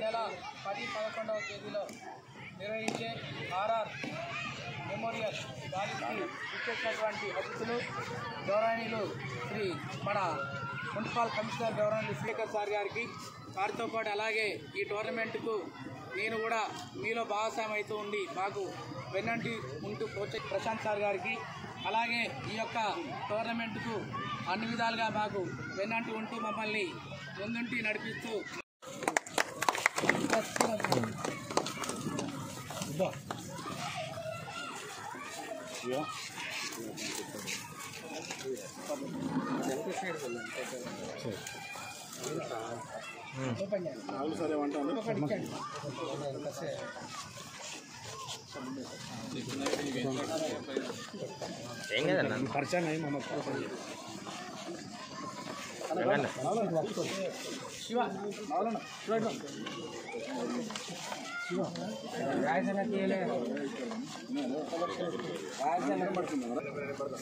నెల 10-11వ తేదీలో నిర్వహించే ఆర్ఆర్ మెమోరియల్ ర్యాలీకి ఇచ్చేసినటువంటి అతిథులు గౌరవనీయులు శ్రీ మన మున్సిపల్ కమిషనర్ గౌరవనీయులు శ్రీకర్ సార్ గారికి, వారితో పాటు అలాగే ఈ టోర్నమెంట్కు నేను కూడా మీలో భాగస్వామ్యం అవుతూ ఉండి మాకు వెన్నంటి ఉంటూ ప్రశాంత్ సార్ గారికి, అలాగే ఈ యొక్క టోర్నమెంట్కు అన్ని విధాలుగా మాకు వెన్నంటి ఉంటూ మమ్మల్ని ముందుంటి నడిపిస్తూ సరే వంటాను ఏం కదన్నా పరిచయం అయ్యి మమ్మల్ని శివ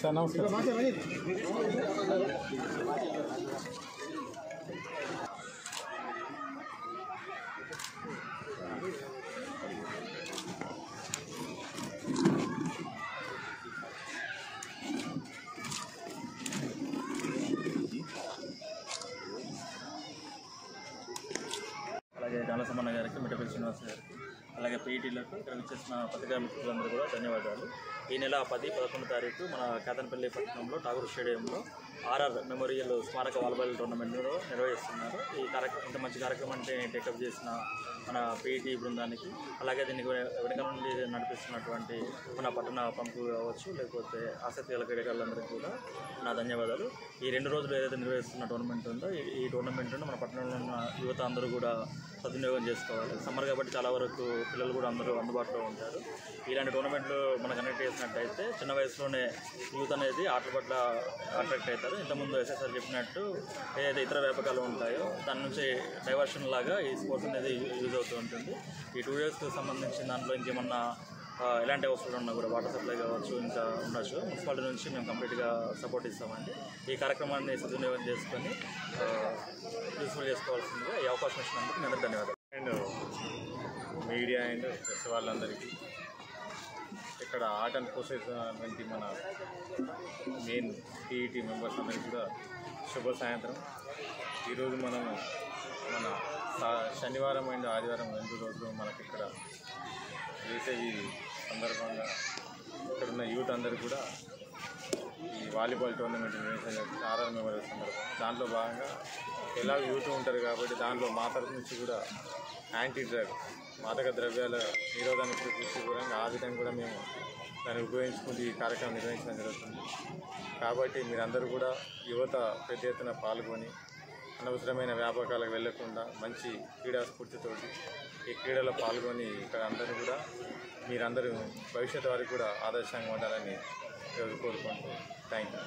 సార్ నమస్కారం. అలాగే దానసమన్న గారికి, మిట్టపల్లి శ్రీనివాస్ గారికి, అలాగే పీఈటీలకు ఇక్కడ వచ్చేసిన పత్రికా మిత్రులందరూ కూడా ధన్యవాదాలు. ఈ నెల 10-11 తారీఖు మన కేతనపల్లి పట్టణంలో ఠాగూర్ స్టేడియంలో ఆర్ఆర్ మెమోరియల్ స్మారక వాలీబాల్ టోర్నమెంట్ను నిర్వహిస్తున్నారు. ఈ ఇంత మంచి కార్యక్రమాన్ని టేకప్ చేసిన మన పీఈటీ బృందానికి, అలాగే దీనికి వెనుక నుండి నడిపిస్తున్నటువంటి మన పట్టణ పంపు కావచ్చు, లేకపోతే ఆసక్తి గల క్రీడాకారులందరికీ కూడా నా ధన్యవాదాలు. ఈ 2 రోజులు ఏదైతే నిర్వహిస్తున్న టోర్నమెంట్ ఉందో ఈ టోర్నమెంట్ను మన పట్టణంలో ఉన్న యువత అందరూ కూడా సద్వినియోగం చేసుకోవాలి. సమ్మర్ కాబట్టి చాలా వరకు పిల్లలు కూడా అందరూ అందుబాటులో ఉంటారు. ఇలాంటి టోర్నమెంట్లు మనం కనెక్ట్ చేసినట్టయితే చిన్న వయసులోనే యూత్ అనేది ఆటల పట్ల అట్రాక్ట్ అవుతారు. ఇంతకుముందు ఎస్ఎస్ఆర్ చెప్పినట్టు ఏదైతే ఇతర వ్యాపకాలు ఉంటాయో దాని నుంచి డైవర్షన్ లాగా ఈ స్పోర్ట్స్ అనేది యూజ్ అవుతూ ఉంటుంది. ఈ 2 ఇయర్స్కి సంబంధించిన దాంట్లో ఇంకేమన్నా ఎలాంటి అవసరాలు ఉన్నా కూడా వాటర్ సప్లై కావచ్చు, ఇంకా ఉండొచ్చు, మున్సిపాలిటీ నుంచి మేము కంప్లీట్గా సపోర్ట్ ఇస్తామండి. ఈ కార్యక్రమాన్ని సద్వినియోగం చేసుకొని యూస్ఫుల్ చేసుకోవాల్సిందిగా ఈ అవకాశం ఇచ్చినందుకు నేను ధన్యవాదాలు. అండ్ మీడియా అండ్ ప్రెస్ వాళ్ళందరికీ, ఇక్కడ ఆర్ట్ అండ్ పోసేటువంటి మన మెయిన్ పీఈటీ మెంబర్స్ అందరికీ కూడా శుభ సాయంత్రం. ఈరోజు మనం మన శనివారం అండ్ ఆదివారం 2 రోజులు మనకి ఇక్కడ వేసవి సందర్భంగా ఇక్కడున్న యూత్ అందరూ కూడా ఈ వాలీబాల్ టోర్నమెంట్ నిర్వహించిన ఆర్ఆర్ మెమోరియల్ సందర్భంగా దాంట్లో భాగంగా ఎలా యూత్ ఉంటారు కాబట్టి దాంట్లో మా తరఫు నుంచి కూడా యాంటీ డ్రగ్ మాదక ద్రవ్యాల నిరోధానికి కృషి కూడా ఆ విధంగా కూడా మేము దాన్ని ఉపయోగించుకుంటూ ఈ కార్యక్రమం నిర్వహించడం జరుగుతుంది. కాబట్టి మీరందరూ కూడా యువత పెద్ద ఎత్తున పాల్గొని అనవసరమైన వ్యాపకాలకు వెళ్లకుండా మంచి క్రీడా స్ఫూర్తితోటి ఈ క్రీడలో పాల్గొని ఇక్కడ అందరూ కూడా మీరందరూ భవిష్యత్తు వారికి కూడా ఆదర్శంగా ఉండాలని కోరుకుంటూ థ్యాంక్ యూ.